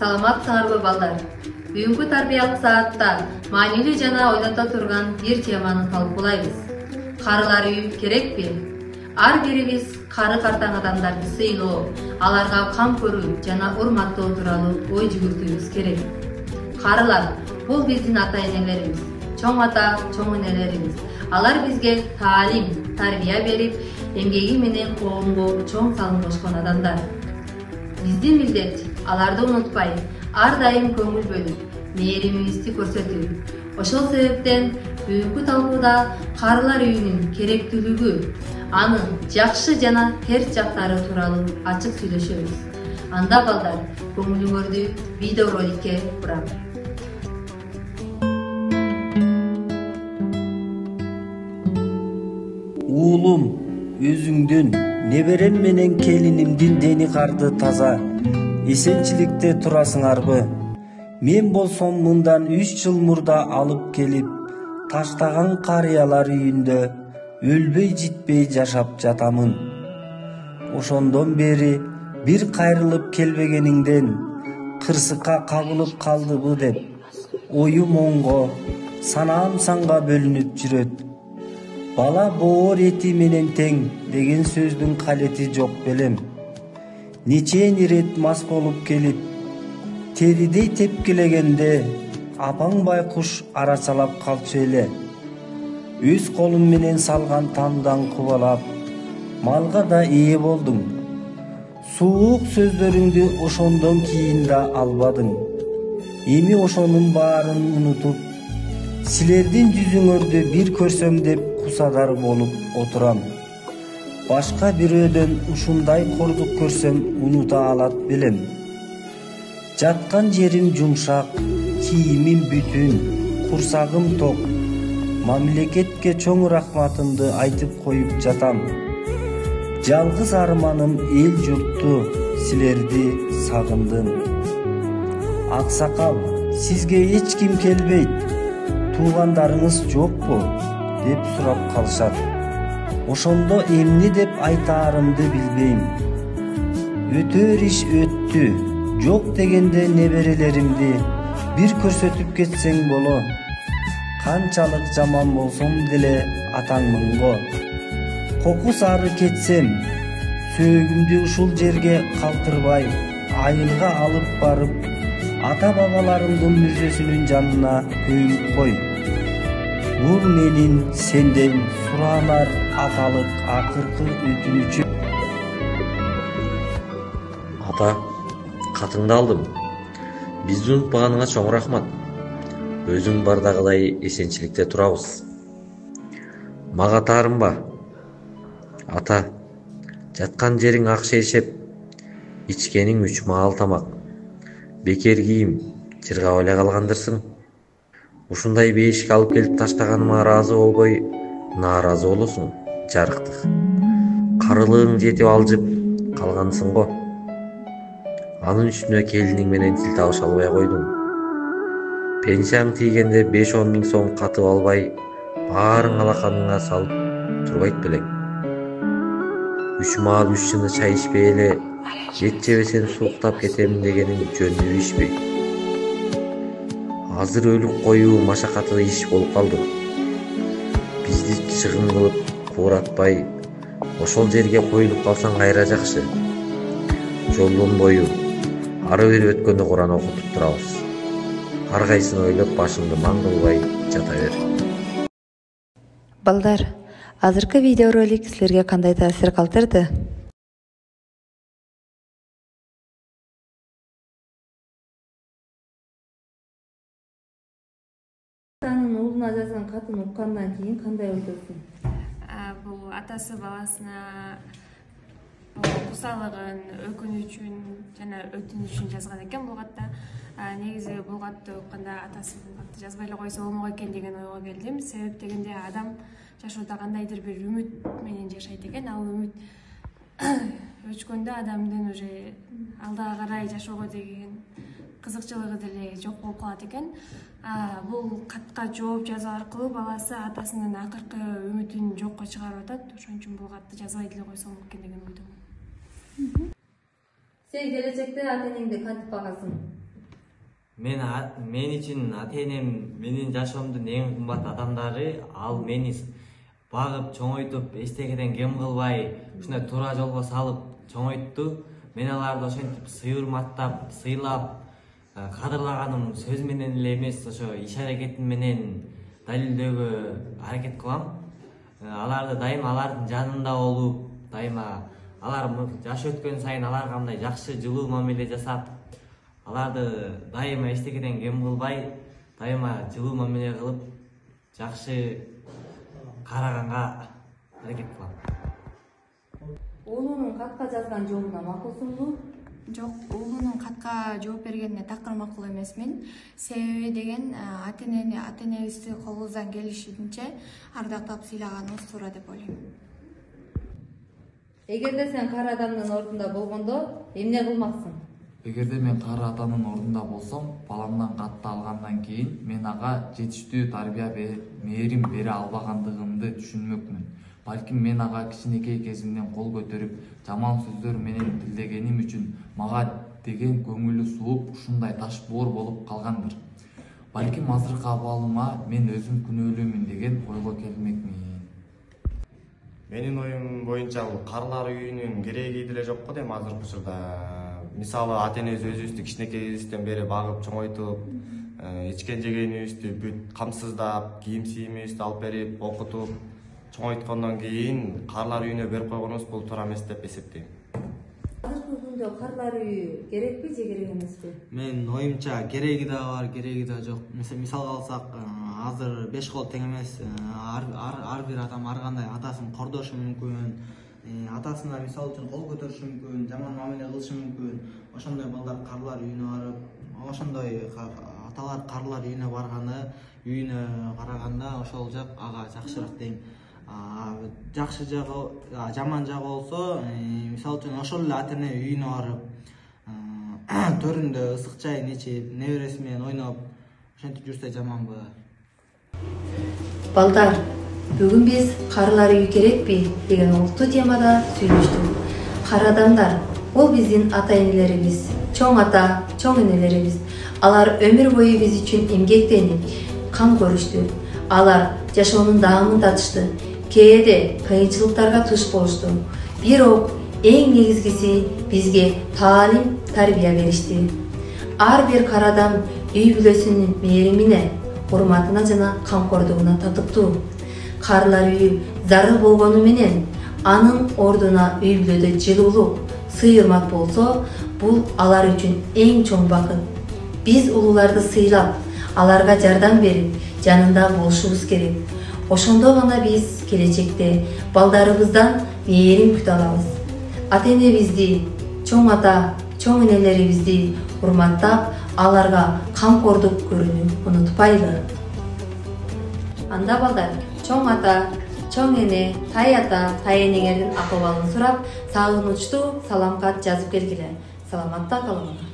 Саламатсыңарбы балдар? Бүгүнкү тарбиялык саатта маанилүү жана ойлото турган бир теманы талкуулайбыз. Карылар үй керекпи? Ар бирибиз кары картаң адамдарды сыйлоо, аларга кам көрүү жана урматтоо тууралуу ой жүгүртүүбүз керек. Карылар бул биздин ата-энелерибиз, чоң ата, чоң энелерибиз. Алар бизге таалим, тарбия берип, эмгеги менен коомго чоң салым кошкон адамдар. Биздин милдет аларды унутпай, ар дайым көңүл бөлүп, мээримибизди көрсөтүү. Ошол себептен бүгүнкү талкууда карылар үйүнүн керектүүлүгү, анын жакшы жана терс жактары тууралуу ачык сүйлөшөбүз. Анда балдар, көңүлүңөрдү видео роликке бурам. Уулум, өзүңдүн, неберем менен келинимдин дени карды таза, эсенчиликте турасыңарбы? Мен болсом мындан 3 жыл мурда алып келип, таштаган карыялар үйүндө өлбөй житпей жашап жатамын. Ошондон бери бир кайрылып келбегениңден кырсыкка кабылып калдыбы деп оюм оңго, санаам санга бөлүнүп жүрөт. Бала боор эти менен тең деген сөздүн калети жок белем. Нечен ирет мас болуп келип, теридей тепкилегенде апаң байкуш арачалап калчу эле. Өз колум менен салган тамдан кубалап, малга да ээ болдуң. Суук сөздөрүңдү ошондон кийин да албадың. Эми ошонун баарын унутуп, силердин жүзүңөрдү бир көрсөм деп кусадар болуп отурам. Башка бирөөдөн ушундай кордук көрсөм унута алат белем. Жаткан жерим жумшак, кийимим бүтүн, курсагым ток. Мамлекетке чоң рахматымды айтып коюп жатам. Жалгыз арманым эл журтту, силерди сагындым. Аксакал, сизге эч ким келбейт, туугандарыңыз жокпу? Деп сурап калышат. Ошондо эмне деп айтаарымды билбейм. Өтөр иш өттү, жок дегенде неберелеримди бир көрсөтүп кетсең боло. Канчалык жаман болсом деле атаңмын го. Кокус ары кетсем, сөөгүмдү ушул жерге калтырбай, айылга алып барып, ата бабаларымдын мүрзөсүнүн жанына көйүп кой. Бул менин сенден суранар аталык акыркы өтүнүчүм. Ата, катыңды алдым. Бизди унутпаганыңа чоң рахмат. Өзүң бардагыдай эсенчиликте турабыз. Мага таарынба. Ата, жаткан жериң ак шейшеп, ичкениң 3 маал тамак. Бекер кийим, жыргап эле калгандырсың. Ушундай бейишке алып келип таштаганыма ыраазы болбой, нааразы болосуң, жарыктык. Карылыгың жетип алжып калгансың го. Анын үстүнө келиниң менен тил табыша албай койдуң. Пенсияң тийгенде 5-10 миң сом катып албай, баарын алаканыңа салып турбайт белең. 3 маал 3 жыны чай ичпей эле, эт жебесем сууктап кетемин дегениң жөнүнүн ишпи? Азыр өлүк коюу машакаттуу иш болуп калды. Бизди чыгын кылып кууратпай, ошол жерге коюлуп калсаң кайра жакшы. Жолдон бою ары бери өткөндө Куран окутуп турабыз. Ар кайсын ойлоп башыңды маң кылбай жата бер. Балдар, азыркы видеоролик силерге кандай таасир калтырды? Атанын уулуна жазган катын уккандан кийин кандай ойдосуң? Бул атасы баласына кусалыгын, өкүнүчүн жана өтүнүчүн жазган экен бул катта. Негизи бул катты укканда атасы бул катты жазбай эле койсо болмок экен деген ойго келдим. Себеп дегенде адам жашоодо кандайдыр бир үмүт менен жашайт экен. Ал үмүт өчкөндө адамдын уже алдыга карай жашоого деген кызыкчылыгы деле жок болуп калат экен. Бул катка жооп жазуу аркылуу баласы атасынын акыркы үмүтүн жокко чыгарып атат. Ошон үчүн бул катты жазбай деле койсо болмок экен деген ойдомун. Сен келечекте ата-энеңди кантип багасың? Мен үчүн ата энем менин жашоомдун эң кымбат адамдары. Ал мени багып, чоңойтуп, эчтекеден кем кылбай, ушундай туура жолго салып чоңойтту. Мен аларды ошентип урматтап, сыйлап, кадырлаганым сөз менен эле эмес, ошо иш аракетим менен далилдөөгө аракет кылам. Аларды дайыма алардын жанында болуп, дайыма алар жаш өткөн сайын аларга мындай жакшы жылуу мамиле жасап, аларды дайыма эчтекеден кем кылбай, дайыма жылуу мамиле кылып, жакшы караганга аракет кылам. Уулунун катка жазган жообуна макулсуңбу? Жок, уулунун катка жооп бергенине такыр макул эмесмин. Себеби деген ата энебизди колубуздан келишинче ардактап сыйлаганыбыз туура деп ойлойм. Эгерде сен кары адамдын ордунда болгондо эмне кылмаксың? Эгерде мен кары атанын ордунда болсом, баламдан катты алгандан кийин мен ага жетиштүү тарбия мээрим бере албагандыгымды түшүнмөкмүн. Балким мен ага кичинекей кезимден кол көтөрүп, жаман сөздөр менен тилдегеним үчүн мага деген көңүлү сууп, ушундай таш боор болуп калгандыр. Балким азыркы абалыма мен өзүм күнөөлүүмүн деген ойго келмекмин. Менин оюм боюнча карылар үйүнүн кереги деле жок го дейм азыркы учурда. Мисалы ата энебиз өзүбүздү кичинекейибизден бери багып, чоңойтуп, ичкен жегенибизди бүт камсыздап, кийим-сийимибизди алып берип, окутуп, чоңойткондон кийин карылар үйүнө берип койгонубуз бул туура эмес деп эсептейм. Азыркы күндө карылар үйү керекпи же керек эмеспи? Менин оюмча кереги да бар, кереги да жок. Мисалга алсак, азыр 5 кол тең эмес. Ар бир адам ар кандай атасын кордошу мүмкүн. Атасына мисал үчүн кол көтөрүшү мүмкүн, жаман мамиле кылышы мүмкүн. Ошондой балдар карылар үйүнө барып, ошондой аталар карылар үйүнө барганы, үйүнө караганда ошол жак ага жакшыраак дейм. Жакшы жагы, жаман жагы болсо, мисал үчүн ошол эле ата эне үйүнө барып, төрүндө ысык чайын ичип, небереси менен ойноп, ошентип жүрсө жаманбы? Балдар, бүгүн биз карылар үйү керекпи деген улуттуу темада сүйлөштүк. Кары адамдар, ол биздин ата энелерибиз, чоң ата, чоң энелерибиз. Алар өмүр бою биз үчүн эмгектенип, кам көрүштү. Алар жашоонун даамын татышты. Кээде кыйынчылыктарга туш болушту. Бирок эң негизгиси бизге таалим, тарбия беришти. Ар бир кары адам үй бүлөсүнүн мээримине, урматына жана камкордугуна татыктуу. Карылар үйү зарыл болгону менен анын ордуна үй бүлөдө жылуулук, сый-урмат болсо, бул алар үчүн эң чоң бакыт. Биз улууларды сыйлап, аларга жардам берип, жанында болушубуз керек. Ошондо гана биз келечекте балдарыбыздан мээрим күтө алабыз. Ата энебизди, чоң ата, чоң энелерибизди урматтап, аларга камкордук көрүүнү унутпайлы. Анда балдар, чоң ата, чоң эне, тай ата, тай энеңердин акыбалын сурап, сагынычтуу салам кат жазып келгиле. Саламатта калыңар.